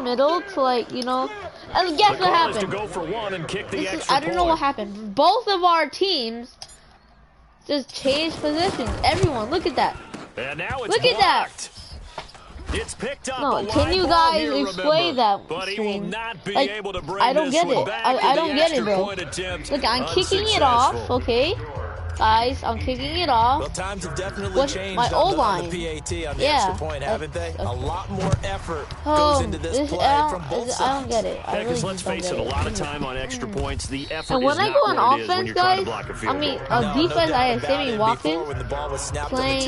middle to like, you know. And guess what happened? I don't know what happened. Both of our teams just changed positions. Everyone, look at that. And now it's look at that. It's picked up. No, can you guys explain that stream? Like, I don't get it. I don't get it, bro. Look, I'm kicking it off, okay? Guys, I'm kicking it off. Well, times have definitely changed my old line. On the PAT on the extra point, haven't they? A lot more effort goes into this play from both sides. I don't get it. I really let's face it, a lot of time on extra points, the effort and when I go on offense, guys, I mean, defense, I have Sammy Watkins playing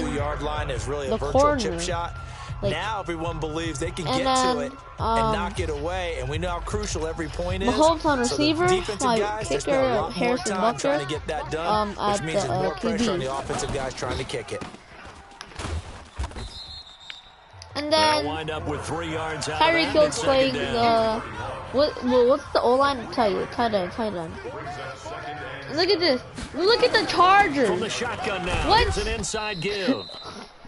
the corner. Like, now everyone believes they can get to it and knock it away, and we know how crucial every point is. Mahomes on receiver, my guys, kicker Harrison Butker, trying to get that done, which means there's more pressure on the QB. offensive guys trying to kick it. And then Tyreek Hill's playing the what's the O-line? Tight end. Look at this. Look at the Chargers. From the shotgun now. What? It's an inside give.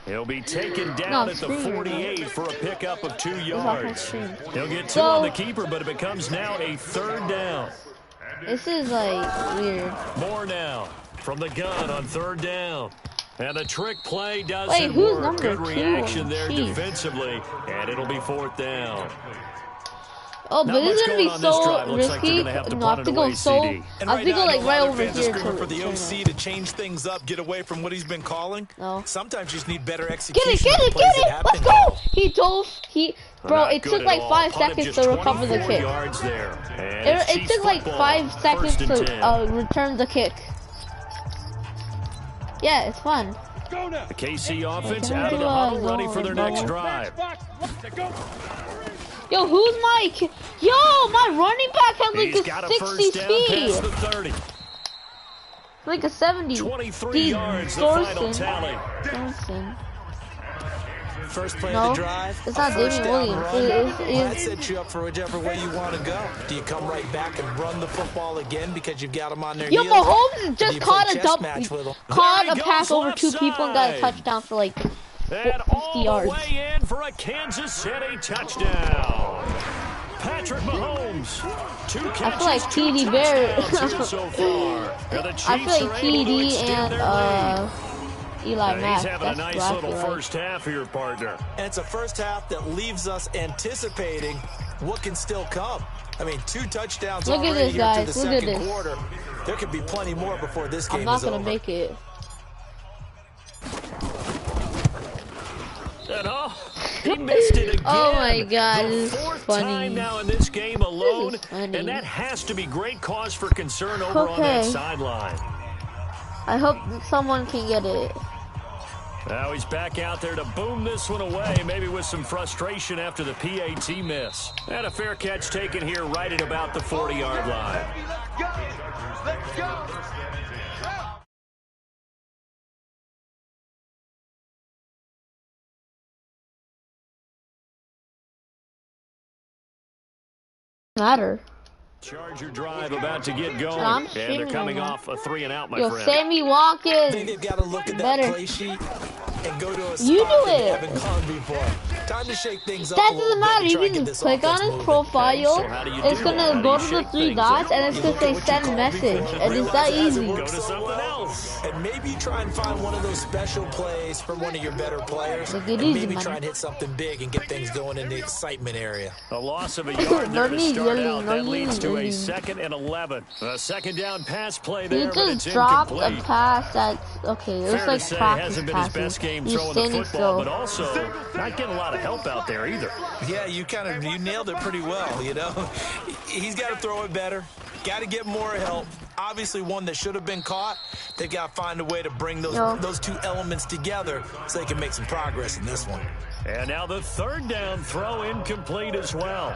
He'll be taken down at the 48 for a pickup of 2 yards. He'll get 2 on the keeper, but it becomes now a 3rd down. This is like weird. More now from the gun on 3rd down. And the trick play doesn't Wait, who's work. number Good 2? reaction there defensively, and it'll be 4th down. Oh, but this is gonna be so risky not to go so. I have to go like right over here for the OC to change things up, get away from what he's been calling. No. Sometimes you just need better execution. Get it! Let's go! He dove. Bro, it took like 5 seconds to recover the kick. It took like 5 seconds to return the kick. Yeah, it's fun. The KC offense out of the huddle, ready for their next drive. Yo, who's Mike? Yo, my running back had like a 60 speed. Like a 70. 23 yards, the final tally. First play of the drive. It's not Damien Williams. That sets you up for whichever way you want to go. Do you come right back and run the football again because you've got them on their heels? Yo, Mahomes just caught a pass over 2 people and got a touchdown for like 50 yards. Way in for a Kansas City touchdown. Patrick Mahomes. 2 catches, I feel like TD Bear. so far. I feel like TD and Eli Mack. He's having a nice little first half here, partner. And it's a first half that leaves us anticipating what can still come. I mean, 2 touchdowns already here to the second quarter. There could be plenty more before this game is over. I'm not going to make it. He missed it again. Oh my God, the this is 4th funny. time now in this game alone, and that has to be great cause for concern over on that sideline. I hope someone can get it. Now he's back out there to boom this one away, maybe with some frustration after the PAT miss. And a fair catch taken here right at about the 40-yard line. Let's go. Matter. Charger drive about to get going, and they're coming off a 3-and-out, my friend. Sammy Watkins. I think they've got to look at that play sheet and go to a spot you do that it. they haven't gone before. Time to shake things up that a little doesn't matter. bit You can just click on his profile. It's gonna go to the 3 dots, and it's gonna say send message, and it's that easy. Go to something else. And maybe try and find one of those special plays from one of your better players. And maybe try and hit something big and get things going in the excitement area. A loss of a yard there to start out. That leads to a 2nd and 11. A 2nd down pass play there, but it's dropped a pass that's okay. It was like practice hasn't been his best game throwing the football, but also not getting a lot of help out there either. Yeah, you nailed it pretty well, you know. He's got to throw it better. Got to get more help. Obviously one that should have been caught. They've got to find a way to bring those 2 elements together so they can make some progress in this one. And now the 3rd down throw incomplete as well.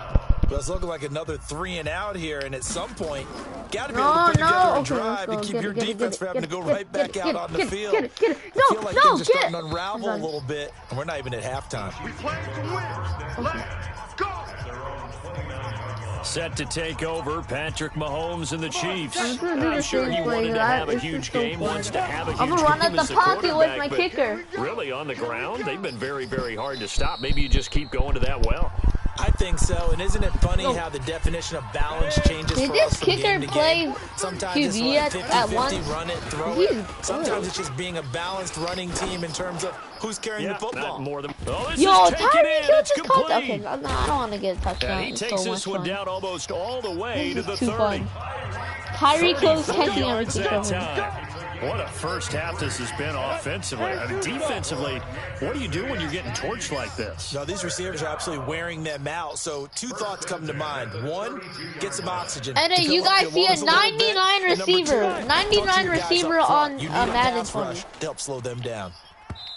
Well, it's looking like another 3-and-out here, and at some point, got to be able to put together a drive to keep your defense from having to go right back out on the field. I feel like things are starting to unravel a little bit, and we're not even at halftime. We play to win. Let's go. Set to take over, Patrick Mahomes and the Chiefs. I'm sure he wanted to have a huge game, wants to have a huge game. I'm gonna run at the pocket with my kicker. Really, on the ground, they've been very, very hard to stop. Maybe you just keep going to that well. I think so, and isn't it funny how the definition of balance changes Did for this us from game kicker to play game? Sometimes it's QB like at 50-50, once? run it, throw He's it. Sometimes good. it's just being a balanced running team in terms of who's carrying the football. Not more than, oh, this Yo, is taken Tyreek in. Hill's It's just caught. Okay, complete. I don't want to get a touchdown. And he It's takes so this much one fun. down almost all the way This to is the too 30. fun. Tyreek Hill's 30 catching yards everything that from him. time. What a first half this has been offensively. I mean, defensively, what do you do when you're getting torched like this? No, these receivers are absolutely wearing them out. So two thoughts come to mind. One, get some oxygen. And then to you fill up guys your see a lungs little bit. 99 And number receiver. two, 99 talk to your guys receiver up front. on You need a Madden pass 20. rush to help slow them down.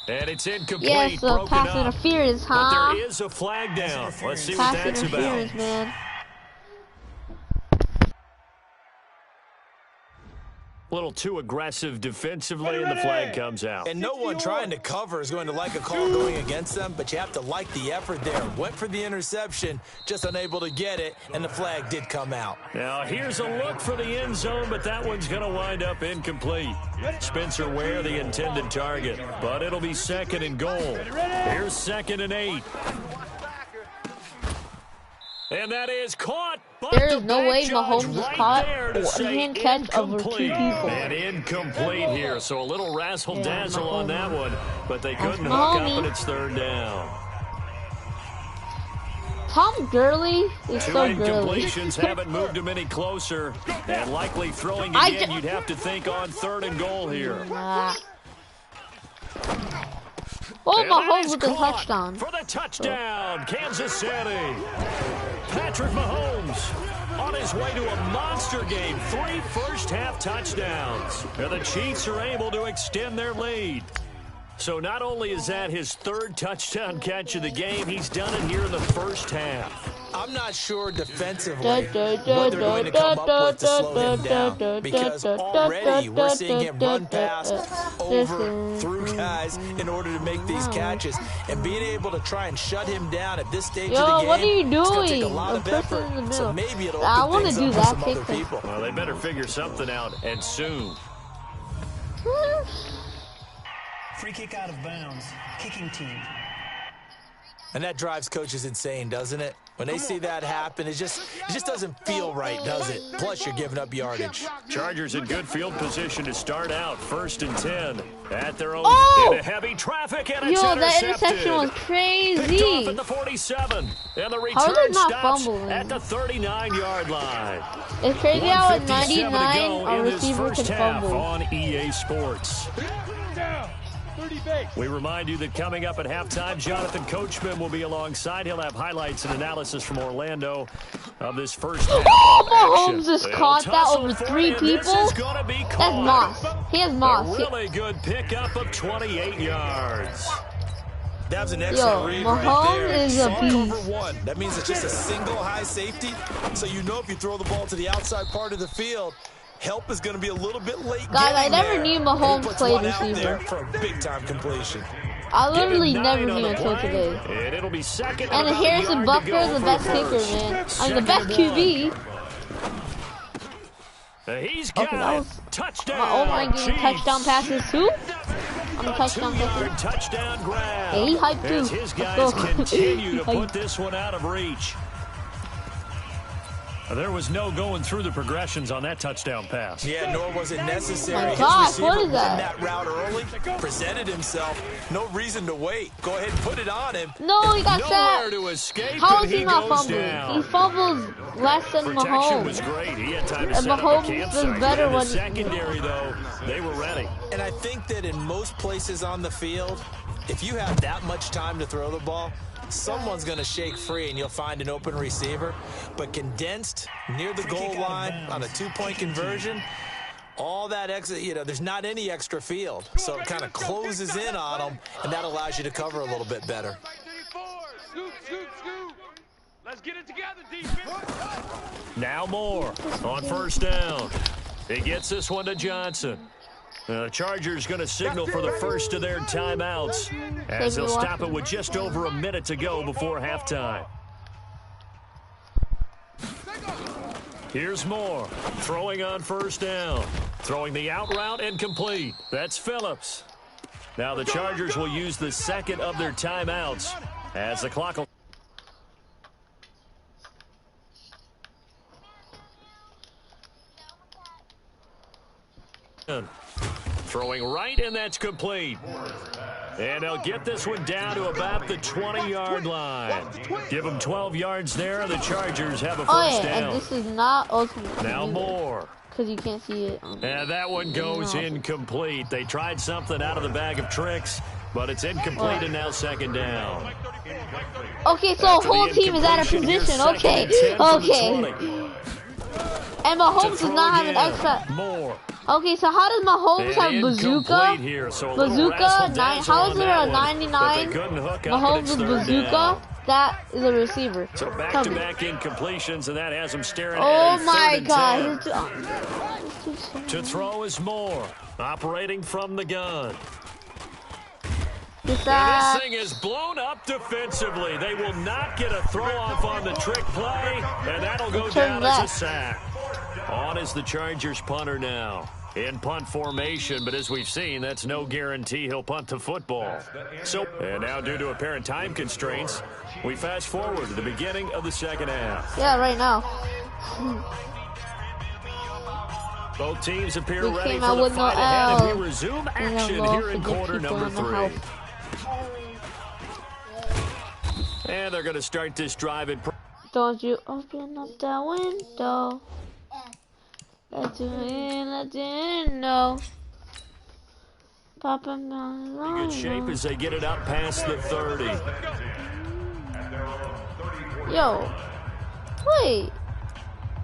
And it's incomplete, Yes, the broken pass up. interference, But huh? there is a flag down. Let's see what Pass that's interference, about. man. A little too aggressive defensively, and the flag comes out. And no one trying to cover is going to like a call going against them, but you have to like the effort there. Went for the interception, just unable to get it, and the flag did come out. Now, here's a look for the end zone, but that one's going to wind up incomplete. Spencer Ware, the intended target, but it'll be 2nd and goal. Here's 2nd and 8. And that is caught. There is no way Judge Mahomes is right caught. there to He say can't catch over 2 incomplete. people. And incomplete here, so a little razzle-dazzle Yeah, on that one, but they couldn't That's hook up, Mahomes. and it's 3rd down. Tom Gurley is Two so girly. incompletions haven't moved him any closer, and likely throwing again, you'd have to think on 3rd and goal here. Nah. Oh, And that Mahomes is with the caught touchdown. for the touchdown, Kansas City. Patrick Mahomes on his way to a monster game. 3 first-half touchdowns. And the Chiefs are able to extend their lead. So not only is that his 3rd touchdown catch of the game, he's done it here in the first half. I'm not sure defensively what they're going to come up with to slow him down, because already we're seeing him run past, over, through guys in order to make these catches. And being able to try and shut him down at this stage of the game, What are you it's going to take a doing? lot of effort. In the middle. So maybe it'll I open want to things do up for that some other kick. people. Well, they better figure something out, and soon. Free kick out of bounds. Kicking team. And that drives coaches insane, doesn't it? When they see that happen, it just doesn't feel right, does it? Plus, you're giving up yardage. Chargers in good field position to start out. 1st and 10 at their own. Oh! Into heavy traffic, and it's Yo, that intercepted. interception was Picked off crazy. at the 47, and the How are they return not stops fumbling? at the 39-yard line. It's crazy how at 1:57 to 99 go a in this receiver can first half fumble. on EA Sports. Down. 30 base. We remind you that coming up at halftime, Jonathan Coachman will be alongside. He'll have highlights and analysis from Orlando of this first half Oh, of action. Mahomes just They'll caught that tussle over for 3 it, and this people. is gonna be That's caught. Moss. He has Moss. A really good pickup of 28 yards. That was an excellent read right Mahomes there. is a Saw beast. cover 1. That means it's just a single high safety. So you know if you throw the ball to the outside part of the field, help is going to be a little bit late. Guys, I getting never there. knew And Mahomes he puts played one out receiver. there for a big-time completion. I literally Give him never 9 on knew the until play, today. And it'll be 2nd And about a Harrison yard to Butker go is the for best first. kicker, man. I'm the 2nd best and QB. 1. He's got Okay, that it. was Touchdown. my O-line getting Chiefs. touchdown passes too. I'm a touchdown kicker. 2-yard touchdown grab. Yeah, he hyped As too. his Let's guys go. continue to He put hyped. this one out of reach. There was no going through the progressions on that touchdown pass. Yeah, nor was it necessary. My His gosh, receiver what is won that? route early, presented himself. No reason to wait. Go ahead and put it on him. No, he got Nowhere sacked. to escape, How and is he he not goes fumbling? down. He fumbles less than Protection was Mahomes. great. He had time to And set Mahomes up a does campsite. better In the when- secondary, though, they were ready. And I think that in most places on the field, if you have that much time to throw the ball, someone's going to shake free and you'll find an open receiver. But condensed near the goal line on a 2-point conversion, all that extra, there's not any extra field. So it kind of closes in on them, and that allows you to cover a little bit better. Scoop, scoop, scoop. Let's get it together, defense. Now Moore on first down. He gets this one to Johnson. The Chargers going to signal for the first of their timeouts as they'll stop it with just over a minute to go before halftime. Here's Moore throwing on first down. Throwing the out route and complete. That's Phillips. Now the Chargers will use the second of their timeouts as the clock will... Throwing right, and that's complete. And they'll get this one down to about the 20-yard line. Give them 12 yards there. The Chargers have a first down. And this is not ultimate. Now more. Because you can't see it. And that one goes incomplete. They tried something out of the bag of tricks, but it's incomplete and now second down. Okay, so whole team is out of position. Okay. And Mahomes does not have an extra. More. Okay, so how does Mahomes have bazooka? Here, so Bazooka, how is there a 99? Mahomes with bazooka? That is a receiver. So back-to-back incompletions, and that has him staring at a my God. To throw is more. Operating from the gun. And this thing is blown up defensively. They will not get a throw-off on the trick play, and that'll go down as a sack. On is the Chargers punter now. In punt formation, but as we've seen, that's no guarantee he'll punt the football. And now due to apparent time constraints, we fast forward to the beginning of the second half. Yeah, right now. Both teams appear ready for the fight ahead, and we resume action here in quarter number 3. And they're going to start this drive in. Don't you open up that window. Let you in, I didn't know. Papa, in good shape as they get it up past the 30. Yo. Wait.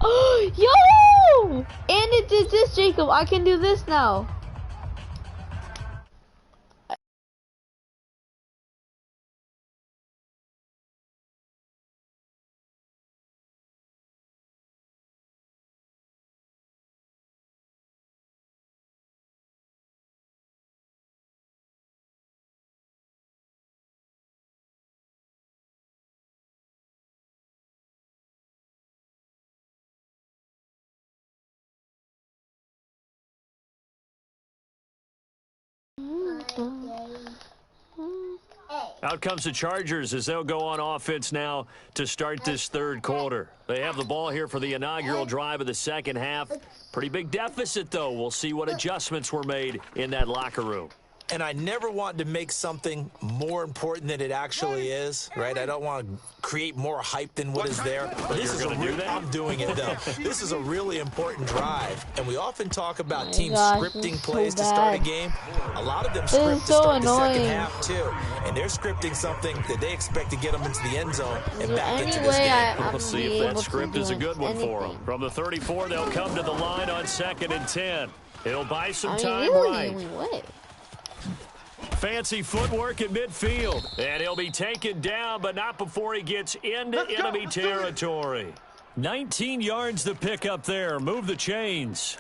Yo! And it did this, Jacob. I can do this now. Out comes the Chargers as they'll go on offense now to start this third quarter. They have the ball here for the inaugural drive of the second half. Pretty big deficit, though. We'll see what adjustments were made in that locker room. And I never want to make something more important than it actually is, right? I don't want to create more hype than what is there. This is I'm doing it, though. This is a really important drive. And we often talk about teams scripting plays to start a game. A lot of them script to start the second half, too. And they're scripting something that they expect to get them into the end zone and back into this game. Let's see if that script is a good one for them. From the 34, they'll come to the line on 2nd and 10. It'll buy some time right. Fancy footwork in midfield. And he'll be taken down, but not before he gets into enemy territory. 19 yards to pick up there. Move the chains.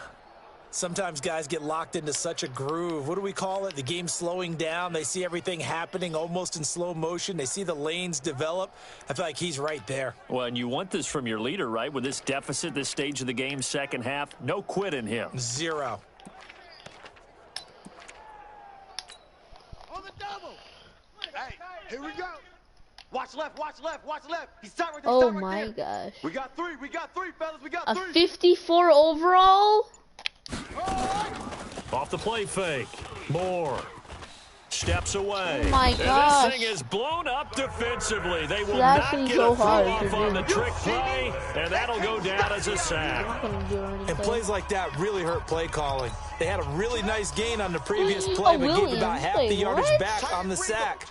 Sometimes guys get locked into such a groove. What do we call it? The game slowing down. They see everything happening almost in slow motion. They see the lanes develop. I feel like he's right there. Well, and you want this from your leader, right? With this deficit, this stage of the game, second half, no quit in him. Zero. Hey, here we go. Watch left, watch left, watch left. He's tight right there. Oh my gosh. We got three, fellas. We got three. A 54 overall? Off the play fake. Moore steps away. Oh my gosh. And this thing is blown up defensively. They will not get a throw-off on the trick play, and that'll go down as a sack. And plays like that really hurt play calling. They had a really nice gain on the previous play, but gave about half the yardage back on the sack.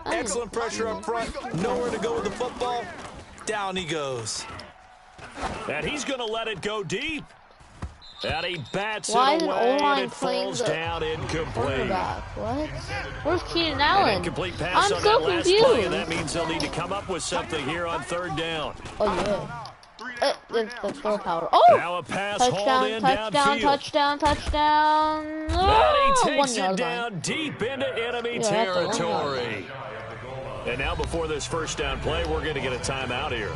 Excellent pressure up front. Nowhere to go with the football. Down he goes. And he's going to let it go deep. And he bats it away, and it falls down incomplete. What? Where's Keenan Allen? An incomplete pass on that last play, and that means they'll need to come up with something here on 3rd down. Oh, yeah. The full power. Oh! Now a pass hauled in downfield. Touchdown. Oh, and he takes it down deep into enemy territory. And now before this first down play, we're going to get a timeout here.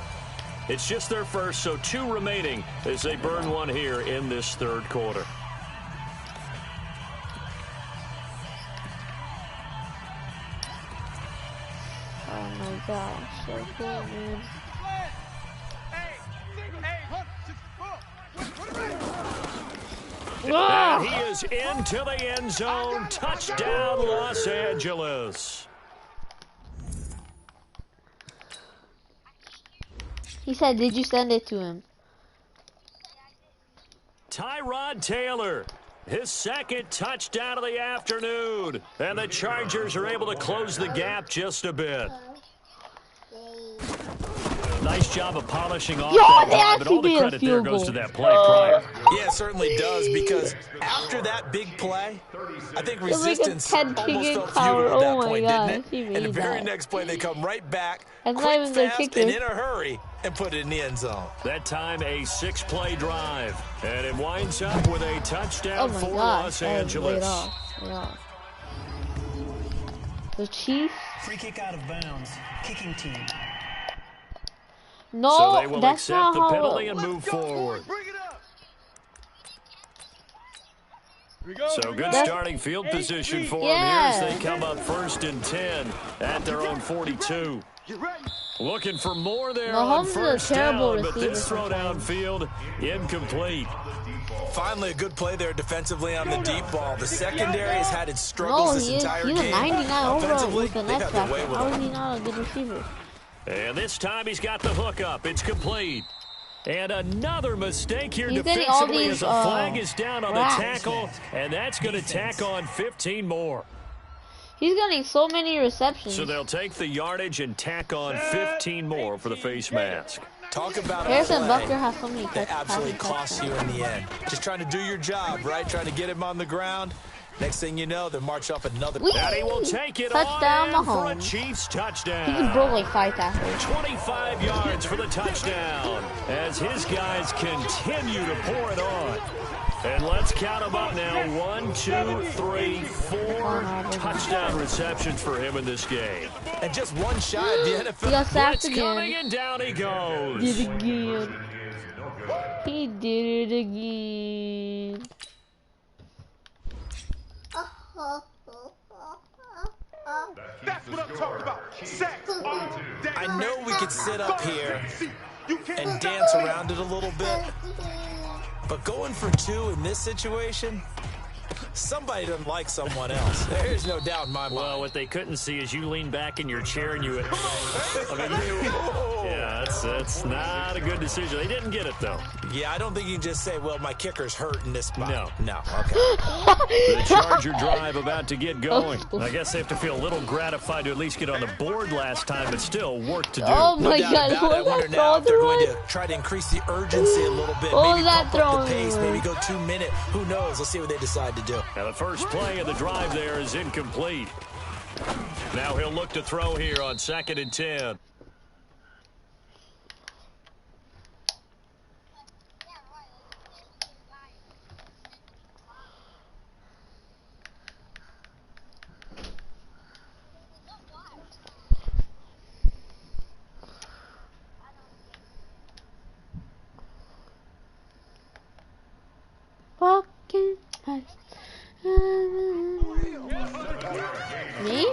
It's just their first, so 2 remaining as they burn one here in this 3rd quarter. Oh my gosh, so cool, man. And he is into the end zone. Touchdown, Los Angeles. He said, did you send it to him? Tyrod Taylor, his second touchdown of the afternoon. And the Chargers are able to close the gap just a bit. Nice job of polishing off that drive, but all the credit there goes to that play prior. Yeah, it certainly does, because after that big play, I think resistance almost felt futile at that point, didn't it? And the very next play, they come right back, quick, fast, and in a hurry, and put it in the end zone. That time, a 6-play drive, and it winds up with a touchdown for Los Angeles. The Chiefs. Free kick out of bounds. Kicking team. No, so they will that's accept not the how penalty and move forward. So good starting field position for them here as they come up 1st and 10 at their own 42. Looking for more there on first down, but this throw downfield incomplete. Finally, a good play there defensively on the deep ball. The secondary has had its struggles this entire game. He's a 99 overall with an X factor. How is he not a good receiver? And this time he's got the hook up. It's complete. And another mistake here defensively as a flag is down on the tackle, and that's going to tack on 15 more. He's getting so many receptions. So they'll take the yardage and tack on 15 more for the face mask. Talk about Harrison Butker has so many that absolutely costs you in the end. Just trying to do your job, right? Trying to get him on the ground. Next thing you know, they march up another. And he will take it touchdown for a Chiefs touchdown. He broke like 5 tackles. 25 yards for the touchdown as his guys continue to pour it on. And let's count them up now. 1, 2, 3, 4 touchdown receptions for him in this game. And just one shot at the NFL. He got sacked again. Coming and down he goes. Did it again. He did it again. That's what I'm talking about. Sex. I know we could sit up here and dance around it a little bit, but going for 2 in this situation, somebody doesn't like someone else. There's no doubt in my mind. Well, what they couldn't see is you lean back in your chair and you... yeah, that's not a good decision. They didn't get it, though. Yeah, I don't think you can just say, well, my kicker's hurt in this spot. No. Okay. The Charger drive about to get going. I guess they have to feel a little gratified to at least get on the board last time, but still work to do. Oh, my God. I wonder now if they're going to try to increase the urgency a little bit. Maybe pump up the pace, maybe go 2 minute. Who knows? Let's see what they decide to do. Now, the first play of the drive there is incomplete. Now he'll look to throw here on 2nd and 10. Fucking nice. Me?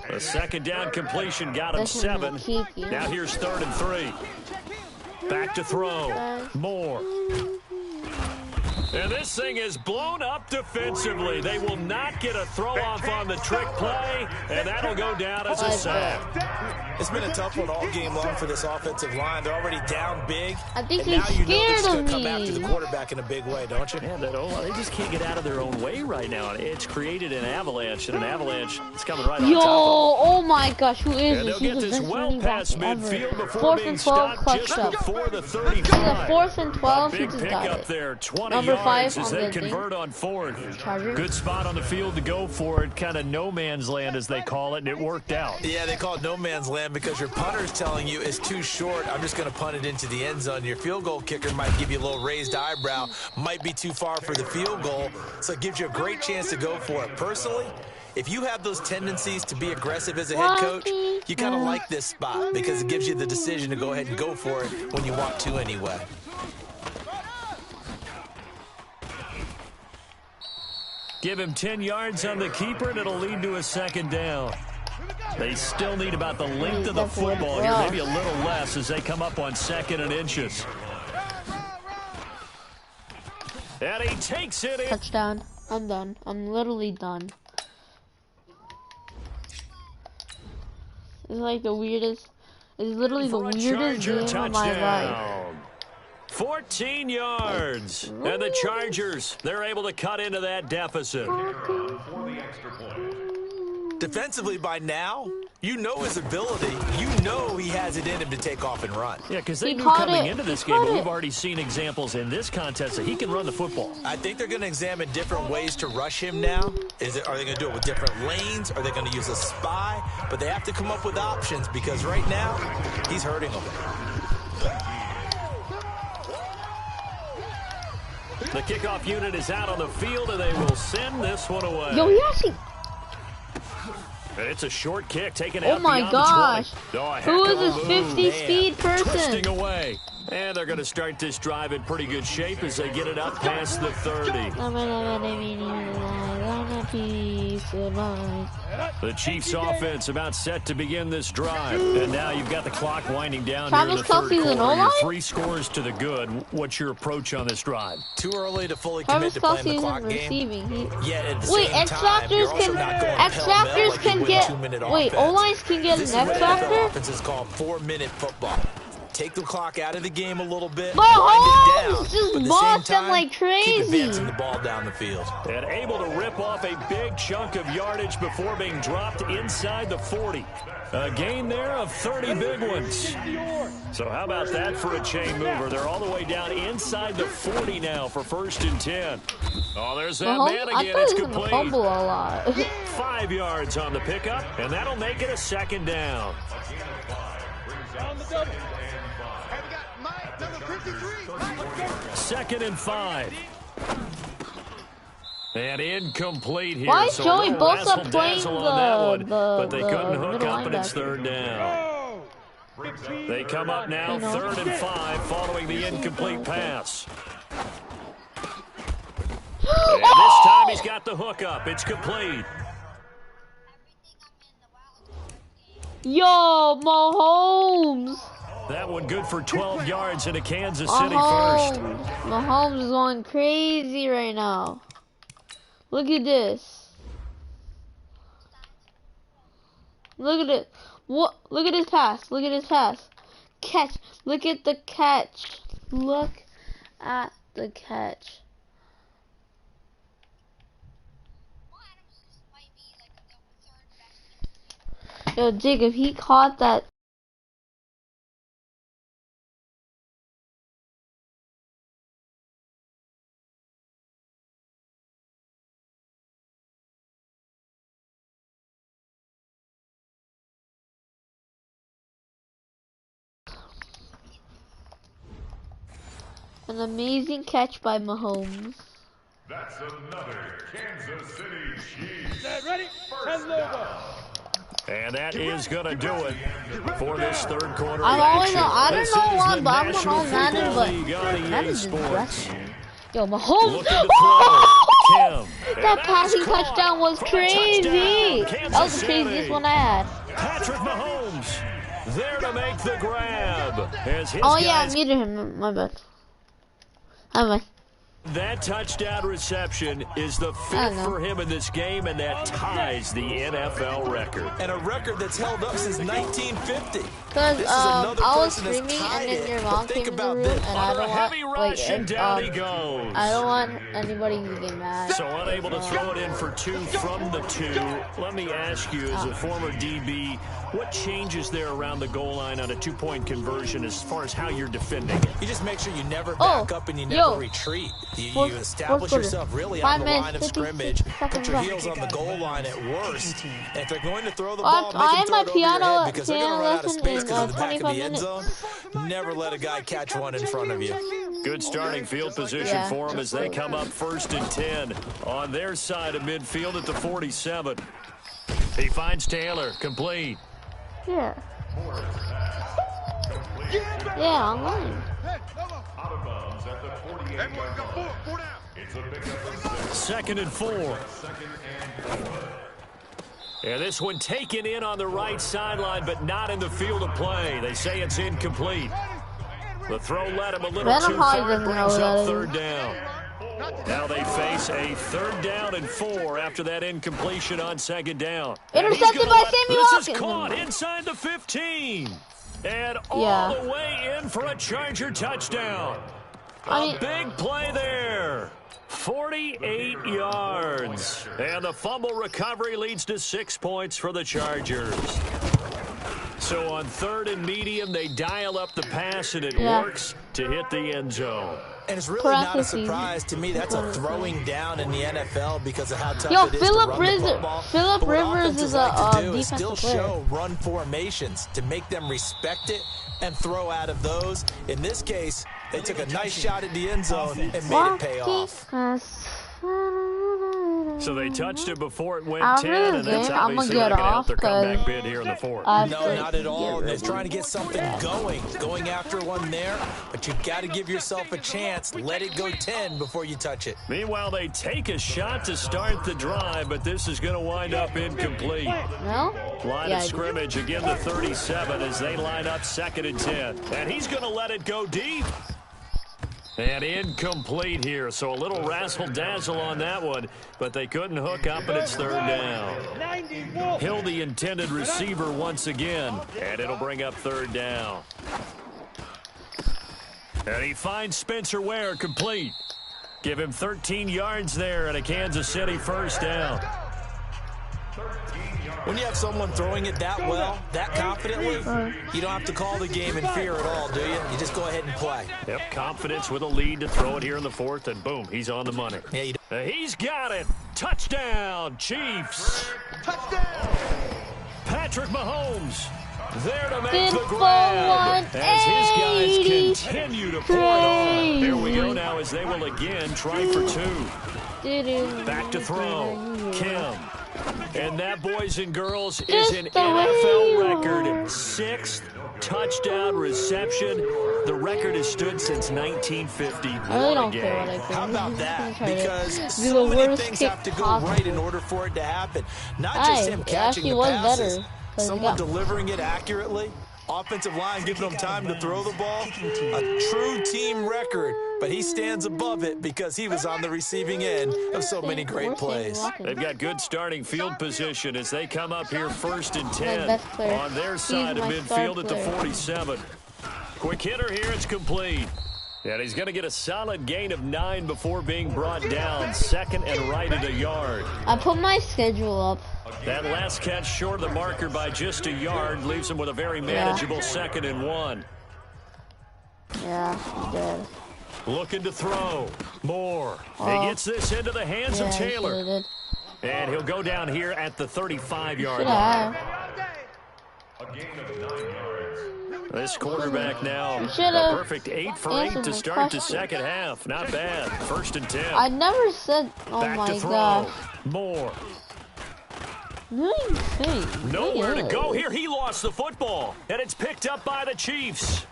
The 2nd down completion got him 7. Now here's 3rd and 3. Back to throw. More. And this thing is blown up defensively. They will not get a throw-off on the trick play, and that'll go down as a sack. It's been a tough one all game long for this offensive line. They're already down big. I think and now you know they're just going to of come after the quarterback in a big way, don't you? Yeah, they just can't get out of their own way right now. It's created an avalanche, and an avalanche is coming right on top of them. Oh my gosh, who is and this? They'll get this well past midfield before being stopped just before the 35. 4th and 12, Big pickup there, 20 Number 5 yards as they convert on 4th. Good spot on the field to go for it, kind of no man's land as they call it, and it worked out. Yeah, they call it no man's land because your punter's telling you it's too short. I'm just going to punt it into the end zone. Your field goal kicker might give you a little raised eyebrow, might be too far for the field goal, so it gives you a great chance to go for it. Personally, if you have those tendencies to be aggressive as a head coach, you kind of like this spot because it gives you the decision to go ahead and go for it when you want to anyway. Give him 10 yards on the keeper, and it'll lead to a 2nd down. They still need about the length of the football here, maybe a little less as they come up on 2nd and inches. And he takes it in. Touchdown. I'm done. I'm literally done. It's like the weirdest. It's literally the weirdest game of my life. 14 yards. And the Chargers, they're able to cut into that deficit. Defensively by now, you know his ability. You know he has it in him to take off and run. Yeah, because they knew coming into this game, but we've already seen examples in this contest that he can run the football. I think they're going to examine different ways to rush him now. Are they going to do it with different lanes? Are they going to use a spy? But they have to come up with options because right now, he's hurting them. The kickoff unit is out on the field, and they will send this one away. Yo, he actually... And it's a short kick taken out. Oh my gosh. Who is this 50 speed person? Twisting away. And they're going to start this drive in pretty good shape as they get it up past the 30. The Chiefs offense about set to begin this drive. And now you've got the clock winding down here in the third quarter. You're 3 scores to the good. What's your approach on this drive? Too early to fully commit to playing the clock game. Yet at the wait, same time, you're also not going X-Factors can get... Wait, O-lines can get an X-Factor? This offense is called 4-minute football. Take the clock out of the game a little bit. Mahomes just bossed them like crazy. Keep advancing the ball down the field. And able to rip off a big chunk of yardage before being dropped inside the 40. A gain there of 30 big ones. So how about that for a chain mover? They're all the way down inside the 40 now for 1st and 10. Oh, there's that man again. It's complete. Fumble a lot. 5 yards on the pickup, and that'll make it a 2nd down. On the double. Hey, we got Mike, number 53. 2nd and 5. And incomplete here. Why is so Joey Bosa playing but they couldn't hook up, and it's 3rd down. They come up now, 3rd and 5, following the incomplete pass. And this time he's got the hook up. It's complete. Yo, Mahomes. That one good for 12 yards in a Kansas City first. Mahomes is going crazy right now. Look at this. Look at it. What? Look at his pass. Look at his pass. Catch. Look at the catch. Look at the catch. Yo, Jacob, he caught that. An amazing catch by Mahomes. That's another Kansas City Chiefs. Ready? And that is going to do it for this 3rd quarter. I don't know why, but I'm going on Madden, but Madden is aggressive. Yo, Mahomes. That passing touchdown was crazy. That was the craziest one I had. Patrick Mahomes there to make the grab. Oh yeah, I muted him. My bad. That touchdown reception is the 5th for him in this game, and that ties the NFL record. And a record that's held up since 1950. Because I was streaming and then your mom came in the room, and I don't want anybody to get mad. So unable to throw it in for 2 from the 2. Let me ask you, as a former DB, what changes there around the goal line on a 2-point conversion as far as how you're defending it? You just make sure you never back up and you never retreat. You establish yourself really on the line of scrimmage, put your heels on the goal line at worst. And if they're going to throw the ball, make them throw it over your head because they're going to run out of space because of the back of the end zone. Never let a guy catch one in front of you. Good starting field position for them as they come up 1st and 10 on their side of midfield at the 47. He finds Taylor, complete. Yeah, online. Out of bounds at the 48-yard line. It's a pickup of 2nd and 4. And this one taken in on the right sideline, but not in the field of play. They say it's incomplete. The throw led him a little too far. It brings up 3rd down. Now they face a 3rd down and 4 after that incompletion on 2nd down. Intercepted by Sammy This Watkins. is caught inside the 15. And all the way in for a Charger touchdown. A big play there. 48 yards. And the fumble recovery leads to 6 points for the Chargers. So on 3rd and medium, they dial up the pass, and it works to hit the end zone. And it's really not a surprise to me. That's a throwing down in the NFL because of how tough it is to run the football. Phillip Rivers is a defensive still show run formations to make them respect it and throw out of those. In this case, they took a nice shot at the end zone and made it pay off. So they touched it before it went 10, and that's how they see get they can off out their comeback bid here in the 4th. No, not at all. They're trying to get something going after one there, but you've got to give yourself a chance. Let it go 10 before you touch it. Meanwhile, they take a shot to start the drive, but this is going to wind up incomplete. No? Line of scrimmage, again the 37 as they line up 2nd and 10. And he's going to let it go deep. And incomplete here, so a little razzle-dazzle on that one, but they couldn't hook up, and it's 3rd down. Hill, the intended receiver once again, and it'll bring up 3rd down. And he finds Spencer Ware complete. Give him 13 yards there and a Kansas City 1st down. When you have someone throwing it that well, that confidently, you don't have to call the game in fear at all, do you? You just go ahead and play. Yep, confidence with a lead to throw it here in the 4th, and boom, he's on the money. Yeah, he's got it. Touchdown, Chiefs. Touchdown. Patrick Mahomes there to make the grab as his guys continue to pour it on. There we go now as they will again try for 2. Back to throw. Kim. And that, boys and girls, is an NFL record. 6th touchdown reception. The record has stood since 1950. I really don't care what I think. How about that? Because so many things have to go right in order for it to happen. Not just him catching the passes. Someone delivering it accurately. Offensive line giving them time to throw the ball. A true team record, but he stands above it because he was on the receiving end of so many great plays. They've got good starting field position as they come up here 1st and 10 on their side of midfield at the 47. Quick hitter here, it's complete. And he's going to get a solid gain of 9 before being brought down. 2nd and right at a yard. I put my schedule up. That last catch short of the marker by just a yard leaves him with a very manageable 2nd and 1. Yeah, he did. Looking to throw. Moore. He gets this into the hands of Taylor. And he'll go down here at the 35-yard line. A gain of 9 yards. This quarterback now a perfect 8 for 8 to start the 2nd half. Not bad. 1st and 10. I never said, oh Back my to throw. gosh. Moore. Nowhere to go here. He lost the football, and it's picked up by the Chiefs.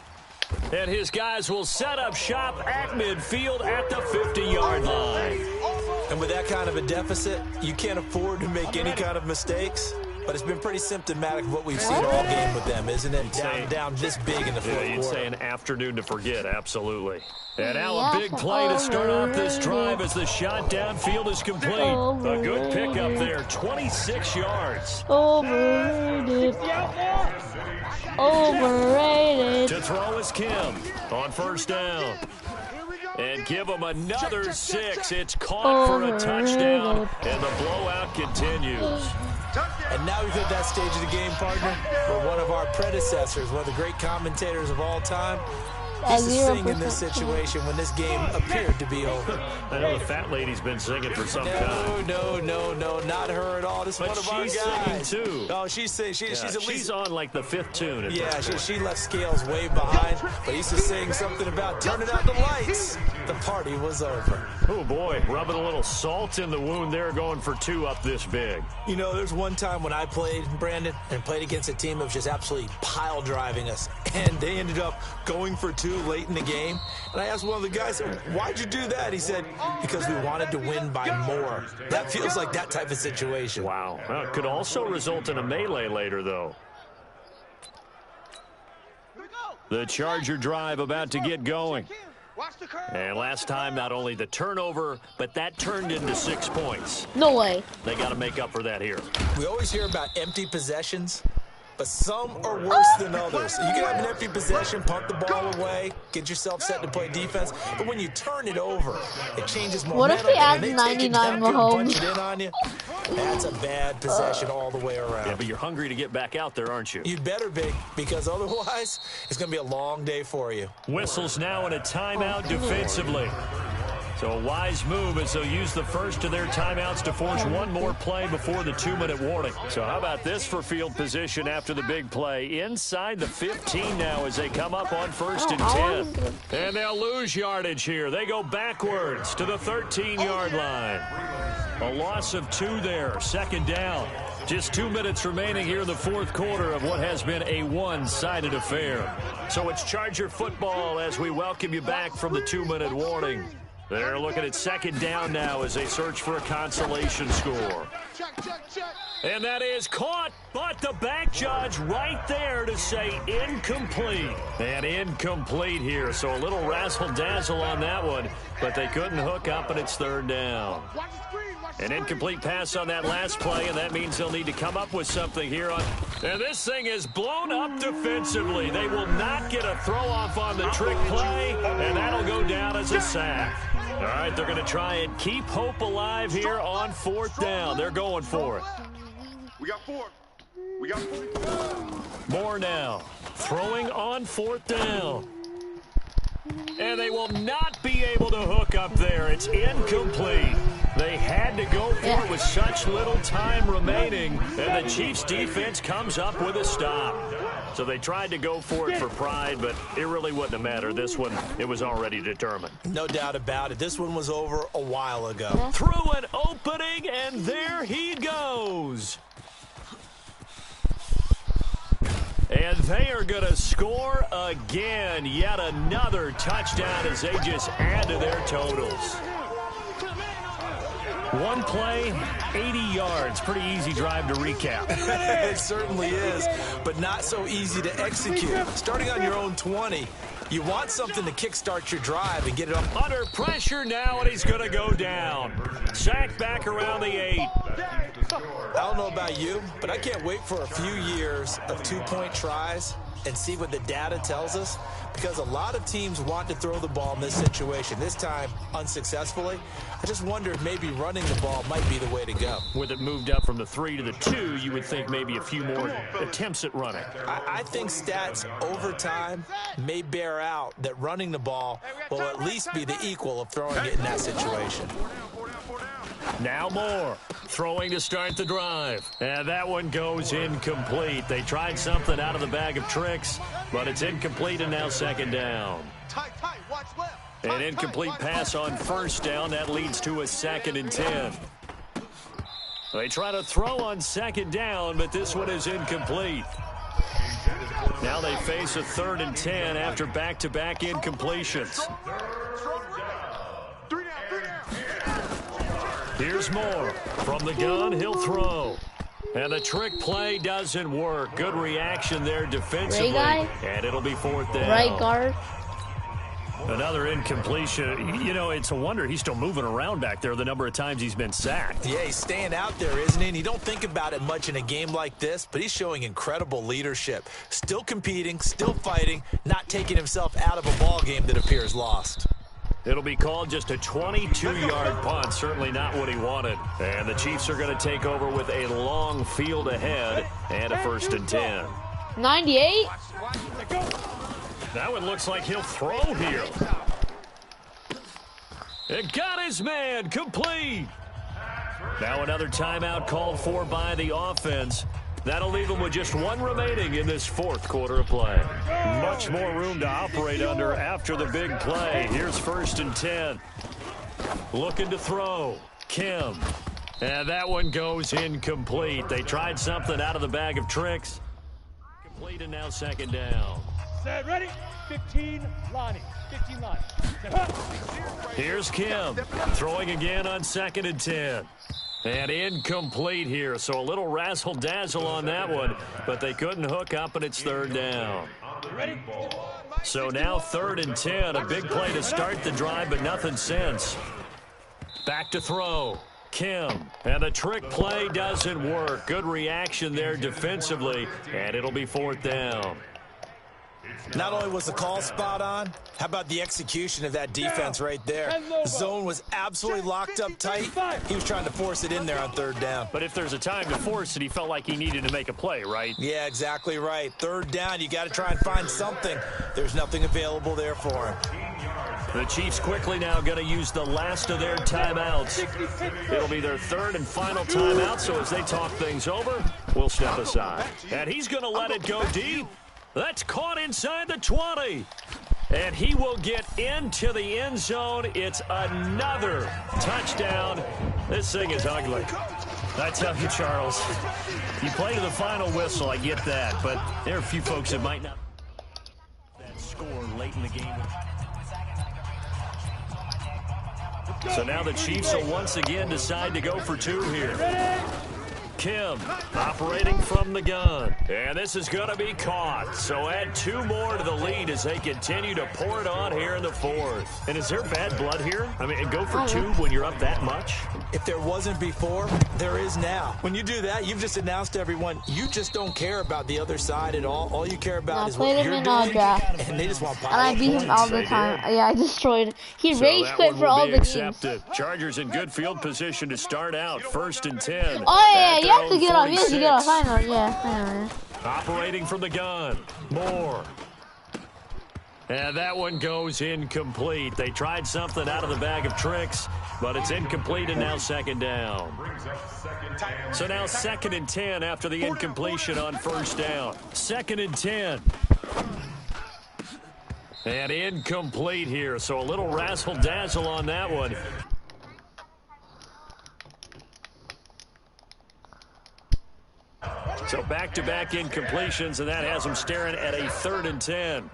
And his guys will set up shop at midfield at the 50-yard line. And with that kind of a deficit, you can't afford to make any kind of mistakes. But it's been pretty symptomatic of what we've seen all game with them, isn't it? Down this big in the 4th quarter. You'd say an afternoon to forget, absolutely. And now a big play to start off this drive as the shot downfield is complete. A good pickup there, 26 yards. Overrated. To throw is Kim on 1st down. And give him another 6. It's caught for a touchdown, and the blowout continues. And now we've hit that stage of the game, partner, where one of our predecessors, one of the great commentators of all time, used to sing in this situation when this game appeared to be over. I know the fat lady's been singing for some time. No, not her at all. This is one of our guys. She's singing too. Oh, she's at least. She's on like the 5th tune. Yeah, she left Scales way behind, but used to sing something about turning out the lights. The party was over. Oh boy, rubbing a little salt in the wound there, going for 2 up this big. You know, there's one time when I played, Brandon, and played against a team that was just absolutely pile driving us, and they ended up going for 2 late in the game. And I asked one of the guys, why'd you do that? He said, because we wanted to win by more. That feels like that type of situation. Wow. Well, it could also result in a melee later, though. The Charger drive about to get going. And last time, not only the turnover, but that turned into 6 points. No way. They got to make up for that here. We always hear about empty possessions, but some are worse than others. You can have an empty possession, punt the ball away, get yourself set to play defense, but when you turn it over, it changes momentum. What if they add and 99 punch Mahomes? it in on you? That's a bad possession all the way around. Yeah, but you're hungry to get back out there, aren't you? You'd better be, because otherwise, it's going to be a long day for you. Whistles now in a timeout defensively. So a wise move as they'll use the first of their timeouts to force one more play before the 2-minute warning. So how about this for field position after the big play? Inside the 15 now as they come up on 1st and 10. And they'll lose yardage here. They go backwards to the 13-yard line. A loss of 2 there, 2nd down. Just 2 minutes remaining here in the 4th quarter of what has been a one-sided affair. So it's Charger football as we welcome you back from the 2-minute warning. They're looking at 2nd down now as they search for a consolation score. And that is caught, but the back judge right there to say incomplete. And incomplete here, so a little razzle-dazzle on that one, but they couldn't hook up, and it's 3rd down. An incomplete pass on that last play, and that means they'll need to come up with something here. And this thing is blown up defensively. They will not get a throw-off on the trick play, and that'll go down as a sack. All right, they're going to try and keep hope alive here on 4th down. They're going for it. We got 4. We got 4. More now. Throwing on 4th down. And they will not be able to hook up there. It's incomplete. They had to go for it with such little time remaining, and the Chiefs' defense comes up with a stop. So they tried to go for it for pride, but it really wouldn't have mattered. This one, it was already determined. No doubt about it. This one was over a while ago. Through an opening, and there he goes. And they are going to score again. Yet another touchdown as they just add to their totals. One play, 80 yards. Pretty easy drive to recap. It certainly is, but not so easy to execute. Starting on your own 20, you want something to kickstart your drive and get it up. Under pressure now, and he's going to go down. Sacked back around the 8. I don't know about you, but I can't wait for a few years of 2-point tries and see what the data tells us, because a lot of teams want to throw the ball in this situation. This time, unsuccessfully. I just wonder if maybe running the ball might be the way to go. With it moved up from the 3 to the 2, you would think maybe a few more attempts at running. I think stats over time may bear out that running the ball will at least be the equal of throwing it in that situation. Now Moore, throwing to start the drive. And that one goes incomplete. They tried something out of the bag of tricks, but it's incomplete, and now 2nd down. An incomplete pass on 1st down. That leads to a 2nd and 10. They try to throw on 2nd down, but this one is incomplete. Now they face a 3rd and 10 after back-to-back incompletions. Here's Moore. From the gun, he'll throw. And the trick play doesn't work. Good reaction there defensively. And it'll be 4th down. Right guard. Another incompletion. You know, it's a wonder he's still moving around back there the number of times he's been sacked. Yeah, he's staying out there, isn't he? And you don't think about it much in a game like this, but he's showing incredible leadership. Still competing, still fighting, not taking himself out of a ball game that appears lost. It'll be called just a 22-yard punt. Certainly not what he wanted. And the Chiefs are going to take over with a long field ahead and a 1st and 10. 98? That one looks like he'll throw here. It got his man complete. Now another timeout called for by the offense. That'll leave them with just one remaining in this 4th quarter of play. Much more room to operate under after the big play. Here's 1st and 10. Looking to throw. Kim. And that one goes incomplete. They tried something out of the bag of tricks. Complete, and now 2nd down. Set, ready? 15, Lonnie. 15, Lonnie. Here's Kim. Throwing again on 2nd and 10. And incomplete here, so a little razzle-dazzle on that one, but they couldn't hook up, and it's 3rd down. Ready? So now 3rd and 10. A big play to start the drive, but nothing since. Back to throw. Kim. And the trick play doesn't work. Good reaction there defensively, and it'll be 4th down. Not only was the call spot on, how about the execution of that defense right there? The zone was absolutely locked up tight. He was trying to force it in there on 3rd down. But if there's a time to force it, he felt like he needed to make a play, right? Yeah, exactly right. 3rd down, you got to try and find something. There's nothing available there for him. The Chiefs quickly now going to use the last of their timeouts. It'll be their 3rd and final timeout, so as they talk things over, we'll step aside. And he's going to let it go deep. That's caught inside the 20. And he will get into the end zone. It's another touchdown. This thing is ugly. I tell you, Charles, you play to the final whistle, I get that. But there are a few folks that might not that score late in the game. So now the Chiefs will once again decide to go for 2 here. Kim operating from the gun, and this is going to be caught. So add 2 more to the lead as they continue to pour it on here in the 4th. And is there bad blood here? I mean, go for 2 when you're up that much? If there wasn't before, there is now. When you do that, you've just announced to everyone you just don't care about the other side at all. All you care about is what you're doing, and they just want pile. And I beat him all the time. Yeah, I destroyed him. He rage quit for all the games. Chargers in good field position to start out. 1st and 10. Oh yeah, you have to get up. You have to get up. I know. Yeah, I know. Operating from the gun. Moore. And that one goes incomplete. They tried something out of the bag of tricks, but it's incomplete, and now 2nd down. So now 2nd and 10 after the incompletion on 1st down. 2nd and 10. And incomplete here, so a little razzle-dazzle on that one. So back-to-back incompletions, and that has them staring at a 3rd and 10.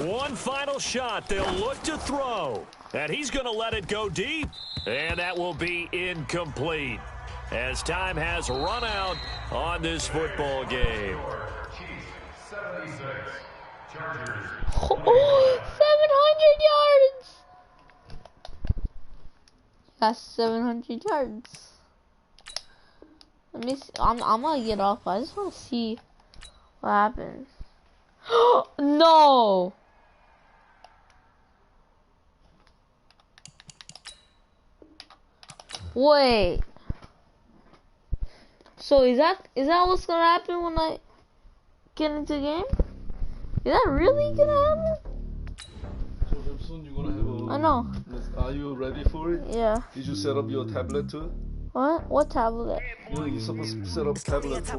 One final shot. They'll look to throw. And he's going to let it go deep. And that will be incomplete, as time has run out on this football game. Oh, 700 yards. That's 700 yards. Let me see. I'm gonna get off. I just want to see what happens. No. Wait. So is that what's gonna happen when I get into the game? Is that really gonna happen? So soon you're gonna have a... I know. Are you ready for it? Yeah. Did you set up your tablet too? What? What tablet? You know, you're supposed to set up tablet for...